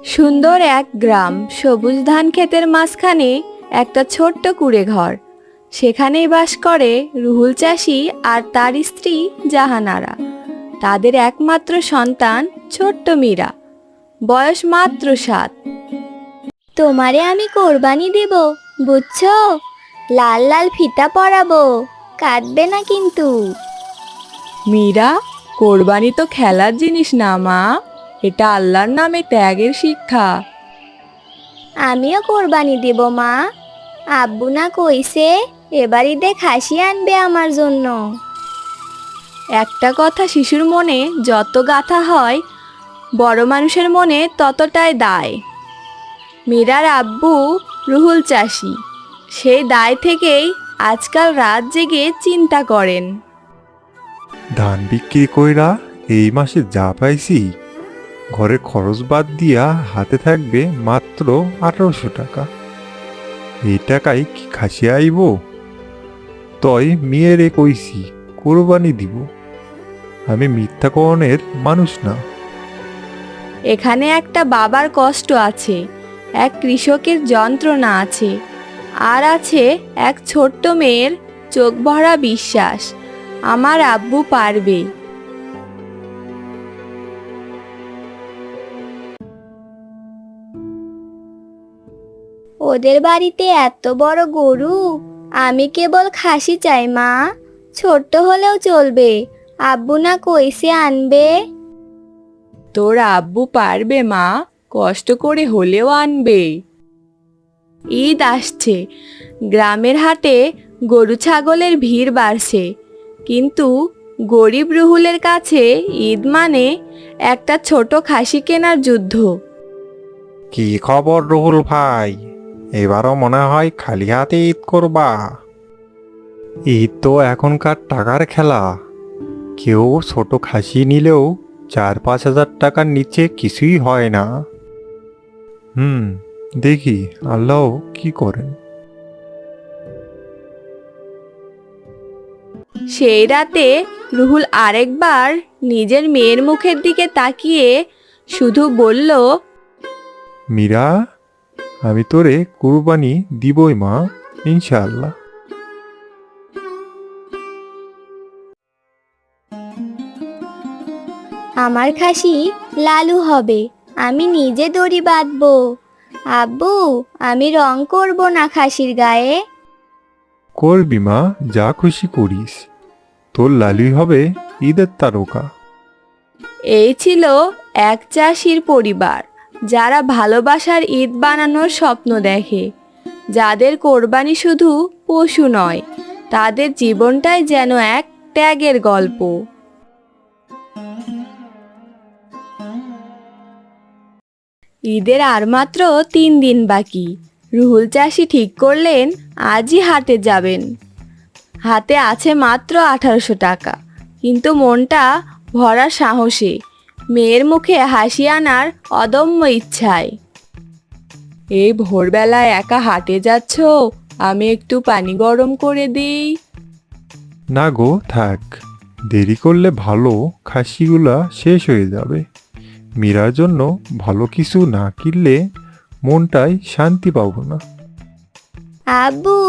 সুন্দর এক গ্রাম, সবুজ ধান ক্ষেতের মাঝখানে একটা ছোট্ট কুঁড়ে ঘর। সেখানেই বাস করে রুহুল চাষি আর তার স্ত্রী জাহানারা। তাদের একমাত্র সন্তান ছোট্ট মীরা, বয়স মাত্র 7। তোমারে আমি কোরবানি দেব, বুঝছো? লাল লাল ফিতা পরাবো, কাটবে না কিন্তু। মীরা, কোরবানি তো খেলার জিনিস না মা, এটা আল্লাহর নামে ত্যাগের শিক্ষা। আমিও কোরবানি দেব মা। আব্বু না কইছে এবার ঈদে খাসি আনবে আমার জন্য। একটা কথা শিশুর মনে যত গাথা হয়, বড় মানুষের মনে ততটাই দায়। মীরার আব্বু রুহুল চাষি, সেই দায় থেকেই আজকাল রাত জেগে চিন্তা করেন। ধান বিক্রি কইরা এই মাসে যা পাইছি, ঘরের খরচ বাদ দিয়া হাতে থাকবে মাত্র 1800 টাকা। এই টাকায় কি খাসি আইব? তই মেয়েরে কইছি কোরবানি দিব। আমি মিথ্যাকরণের মানুষ না। এখানে একটা বাবার কষ্ট আছে, এক কৃষকের যন্ত্রণা আছে, আর আছে এক ছোট্ট মেয়ের চোখ ভরা বিশ্বাস, আমার আব্বু পারবে। ওদের বাড়িতে এত বড় গরু, আমি কেবল খাসি চাই মা। ছোট্ট হলেও চলবে, আব্বু না কইছে আনবে। তোর আব্বু পারবে মা, কষ্ট করে হলেও আনবে। ঈদ আসছে, গ্রামের হাটে গরু ছাগলের ভিড় বাড়ছে, কিন্তু গরিব রুহুলের কাছে ঈদ মানে একটা ছোট খাসি কেনার যুদ্ধ। কি খবর রুহুল ভাই? এবারও মনে হয় খালি হাতে ঈদ করবা। ঈদ তো এখনকার টাকার খেলা। কেউ ছোট খাসি নিলেও 4-5 হাজার টাকার নিচে কিছুই হয় না। দেখি আল্লাহ কি করেন। সেই রাতে রুহুল আরেকবার নিজের মেয়ের মুখের দিকে তাকিয়ে শুধু বলল, মীরা, আমি তোরে কুরবানি দিবই মা, ইনশাআল্লাহ। আমার খাসি লালু হবে, আমি নিজে দড়ি বাঁধবো। আব্বু, আমি রং করব না খাসির গায়ে। করবি মা, যা খুশি করিস। তোর লালুই হবে ঈদের তারকা। এই ছিল এক চাষির পরিবার, যারা ভালোবাসার ঈদ বানানোর স্বপ্ন দেখে, যাদের কোরবানি শুধু পশু নয়, তাদের জীবনটাই যেন এক ত্যাগের গল্প। ঈদের আর মাত্র 3 দিন বাকি। রুহুল চাষি ঠিক করলেন আজই হাটে যাবেন। হাতে আছে মাত্র 1800 টাকা, কিন্তু মনটা ভরা সাহসে, মেয়ের মুখে হাসি আনার অদম্য ইচ্ছায়। এই ভোরবেলায় একা হাটে যাচ্ছ, আমি একটু পানি গরম করে দিই। না গো, থাক। দেরি করলে ভালো খাসিগুলা শেষ হয়ে যাবে। মীরার জন্য ভালো কিছু না কিনলে মনটাই শান্তি পাবো না। আব্বু,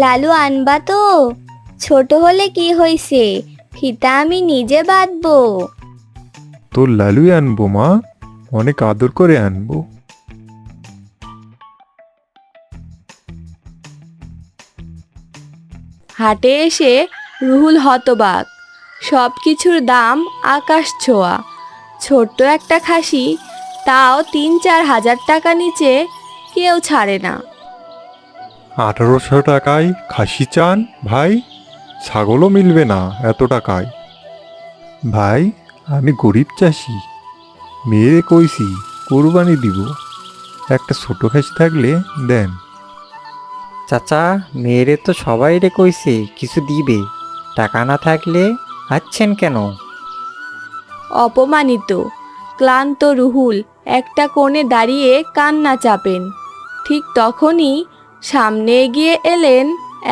লালু আনবা তো? ছোট হলে কি হইছে, ফিতা আমি নিজে বাঁধবো। তোর লালুই আনবো মা, অনেক আদর করে আনবো। হাটে এসে রুহুল হতবাক, সব কিছুর দাম আকাশ ছোঁয়া। ছোট্ট একটা খাসি, তাও 3-4 হাজার টাকা নিচে কেউ ছাড়ে না। 1800 টাকায় খাসি চান ভাই? ছাগলও মিলবে না এত টাকায়। ভাই, আমি গরিব চাষি, মেয়েরে কইছি কোরবানি দিব। একটা ছোট খাসি থাকলে দেন। চাচা, মেয়েরে তো সবাই রে কইছে কিছু দিবে, টাকা না থাকলে হাঁটছেন কেন? অপমানিত, ক্লান্ত রুহুল একটা কোণে দাঁড়িয়ে কান্না চাপেন। ঠিক তখনই সামনে এগিয়ে এলেন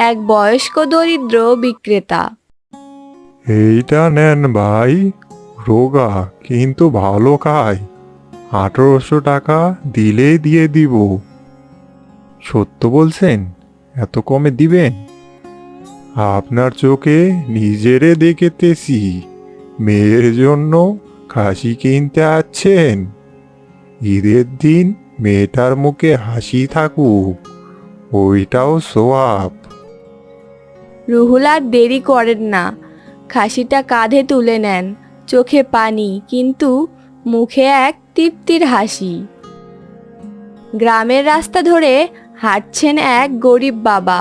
এক বয়স্ক দরিদ্র বিক্রেতা। এইটা নেন ভাই, রোগা কিন্তু ভালো খায়। 1800 টাকা দিলেই দিয়ে দিব। সত্য বলছেন? এত কমে দিবেন? আপনার চোখে নিজেরে দেখেতেছি মেয়ের জন্য খাসি কিনতে আছেন। ঈদের দিন মেয়েটার মুখে হাসি থাকুক, ওইটাও সোয়াব। রুহুল আর দেরি করেন না, খাসিটা কাঁধে তুলে নেন, চোখে পানি কিন্তু মুখে এক তৃপ্তির হাসি। গ্রামের রাস্তা ধরে হাঁটছেন এক গরিব বাবা,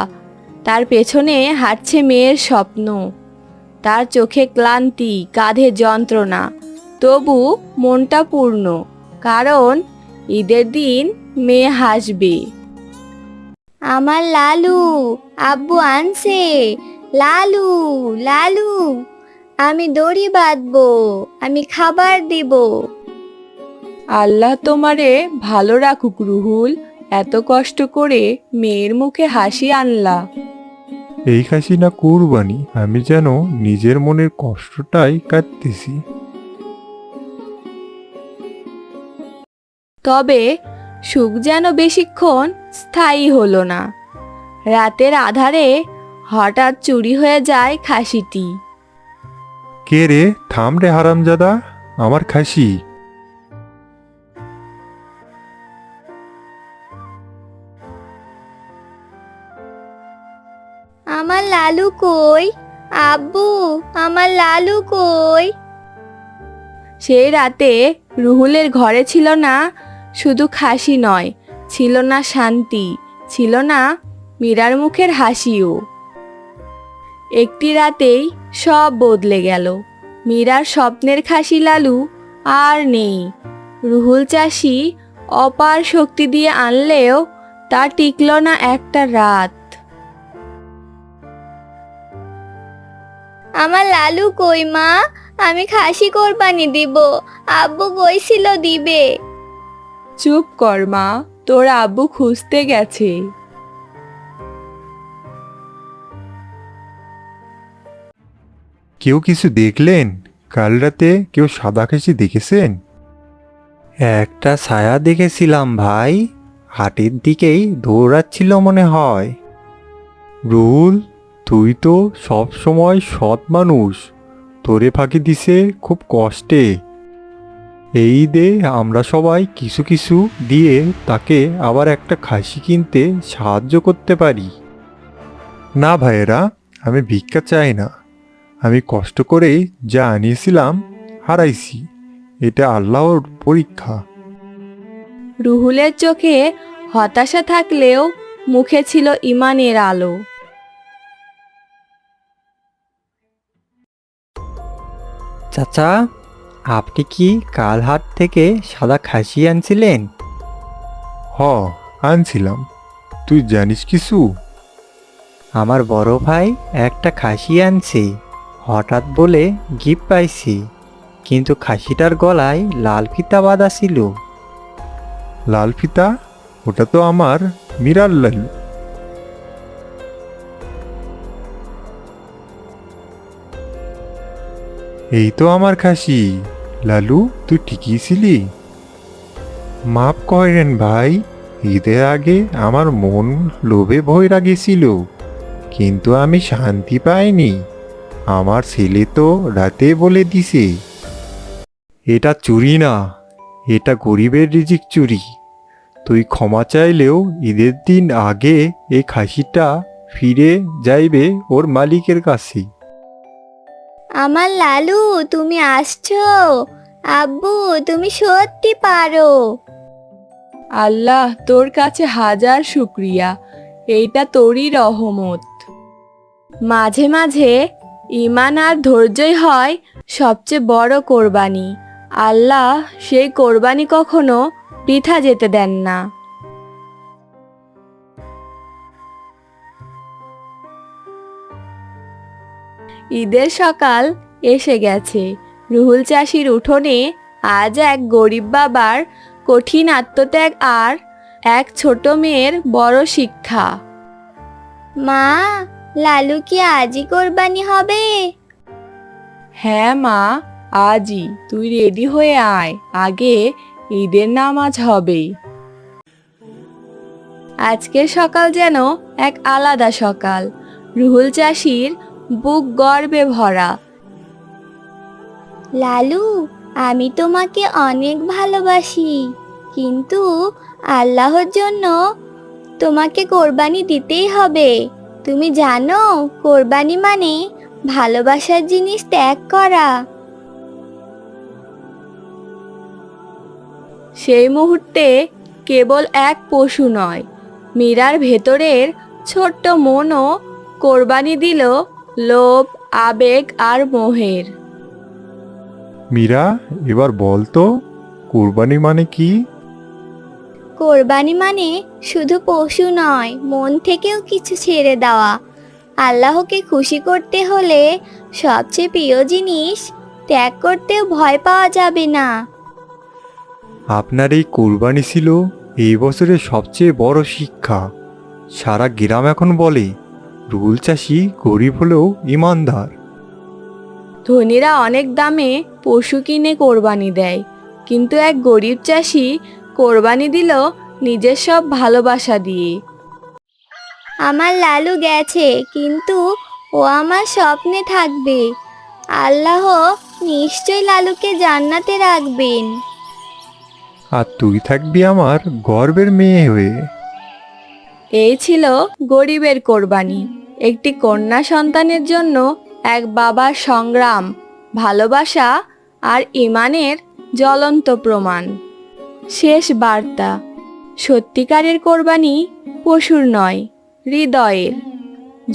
তার পেছনে হাঁটছে মেয়ের স্বপ্ন। তার চোখে ক্লান্তি, কাঁধে যন্ত্রণা, তবু মনটা পূর্ণ, কারণ ঈদের দিন মেয়ে হাসবে। আমার লালু, আব্বু আনছে। লালু, লালু, আমি দড়ি বাঁধবো, আমি খাবার দিব। আল্লাহ তোমারে ভালো রাখুক রুহুল, এত কষ্ট করে মেয়ের মুখে হাসি আনলা। এই খাসি না কুরবানি, আমি যেন নিজের মনের কষ্টটাই কাটতেছি। তবে সুখ যেন বেশিক্ষণ স্থায়ী হলো না। রাতের আধারে হঠাৎ চুরি হয়ে যায় খাসিটি। কে রে? থাম রে হারামজাদা, আমার খাসি। আমার লালু কই? আব্বু, আমার লালু কই? সেই রাতে রুহুলের ঘরে ছিল না শুধু খাসি নয়, ছিল না শান্তি, ছিল না মীরার মুখের হাসিও। একটি রাতেই সব বদলে গেল। মীরার স্বপ্নের খাসি লালু আর নেই। রুহুল চাষি অপার শক্তি দিয়ে আনলেও তা টিকল না একটা রাত। আমার লালু কই মা? আমি খাসি কোরবানি দিব, আব্বু কইছিল দিবে। চুপ কর মা, তোর আব্বু খুঁজতে গেছে। কেউ কিছু দেখলেন? কাল রাতে কেউ সাদা খাসি দেখেছেন? একটা ছায়া দেখেছিলাম ভাই, হাটের দিকেই দৌড়াচ্ছিল মনে হয়। রুল, তুই তো সব সময় সৎ মানুষ, তোরে ফাঁকি দিছে খুব কষ্টে। এই দে আমরা সবাই কিছু কিছু দিয়ে তাকে আবার একটা খাসি কিনতে সাহায্য করতে পারি। না ভাইয়েরা, আমি ভিক্ষা চাই না। আমি কষ্ট করেই যা আনিয়েছিলাম হারাইছি, এটা আল্লাহর পরীক্ষা। রুহুলের চোখে হতাশা থাকলেও মুখে ছিল ঈমানের আলো। চাচা, আপনি কি কাল হাট থেকে সাদা খাসি আনছিলেন? হ, আনছিলাম। তুই জানিস কিছু? আমার বড় ভাই একটা খাসি আনছে, হঠাৎ বলে গিফট পাইছি, কিন্তু খাসিটার গলায় লাল ফিতা বাঁধা ছিল। লাল ফিতা? ওটা তো আমার মীরার লালু। এই তো আমার খাসি। লালু, তুই ঠিকই ছিলি। মাফ করেন ভাই, ঈদের আগে আমার মন লোভে ভইরা গেছিল, কিন্তু আমি শান্তি পাইনি। আমার ছেলে তো রাতে বলে দিছে। এটা চুরি না, এটা গরিবের রিজিক চুরি। তুই ক্ষমা চাইলেও ঈদের দিন আগে এই খাসিটা ফিরে যাইবে ওর মালিকের কাছে। আমার লালু, তুমি আসছো? আব্বু, তুমি সত্যি পারো। আল্লাহ তোর কাছে হাজার শুক্রিয়া, এইটা তোরই রহমত। মাঝে মাঝে ঈমান আর ধৈর্যই হয় সবচেয়ে বড় কোরবানি। আল্লাহ সেই কোরবানি কখনো বৃথা যেতে দেন না। ঈদের সকাল এসে গেছে। রুহুল চাষির উঠোনে আজ এক গরিব বাবার কঠিন আত্মত্যাগ আর এক ছোট মেয়ের বড় শিক্ষা। মা, লালু কি আজই কোরবানি হবে? হ্যাঁ মা, আজই। তুই রেডি হয়ে আয়, আগে ঈদের নামাজ হবেই। আজকের সকাল যেন এক আলাদা সকাল। রুহুল চাষির বুক গর্বে ভরা। লালু, আমি তোমাকে অনেক ভালোবাসি, কিন্তু আল্লাহর জন্য তোমাকে কোরবানি দিতেই হবে। তুমি জানো, কোরবানি মানে ভালোবাসার জিনিস ত্যাগ করা। সেই মুহূর্তে কেবল এক পশু নয়, মীরার ভেতরের ছোট্ট মনও কোরবানি দিল লোভ, আবেগ আর মোহের। মীরা, এবার বল তো কোরবানি মানে কি? কোরবানি মানে শুধু পশু নয়, মন থেকেও কিছু ছেড়ে দেওয়া। আল্লাহকে খুশি করতে হলে সবচেয়ে প্রিয় জিনিস ত্যাগ করতেও ভয় পাওয়া যাবে না। আপনার এই কোরবানি ছিল এই বছরের সবচেয়ে বড় শিক্ষা। সারা গ্রাম এখন বলে রুহুল চাষি গরিব হলেও ইমানদার। ধনীরা অনেক দামে পশু কিনে কোরবানি দেয়, কিন্তু এক গরিব চাষি কোরবানি দিল নিজের সব ভালোবাসা দিয়ে। আমার লালু গেছে, কিন্তু ও আমার স্বপ্নে থাকবে। আল্লাহ নিশ্চয় লালুকে জান্নাতে রাখবেন। আর তুই থাকবি আমার গর্বের মেয়ে হয়ে। এই ছিল গরিবের কোরবানি, একটি কন্যা সন্তানের জন্য এক বাবার সংগ্রাম, ভালোবাসা আর ঈমানের জ্বলন্ত প্রমাণ। শেষ বার্তা: সত্যিকারের কোরবানি পশুর নয়, হৃদয়ের।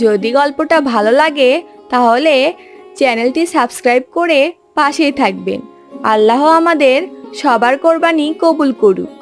যদি গল্পটা ভালো লাগে তাহলে চ্যানেলটি সাবস্ক্রাইব করে পাশেই থাকবেন। আল্লাহ আমাদের সবার কোরবানি কবুল করুক।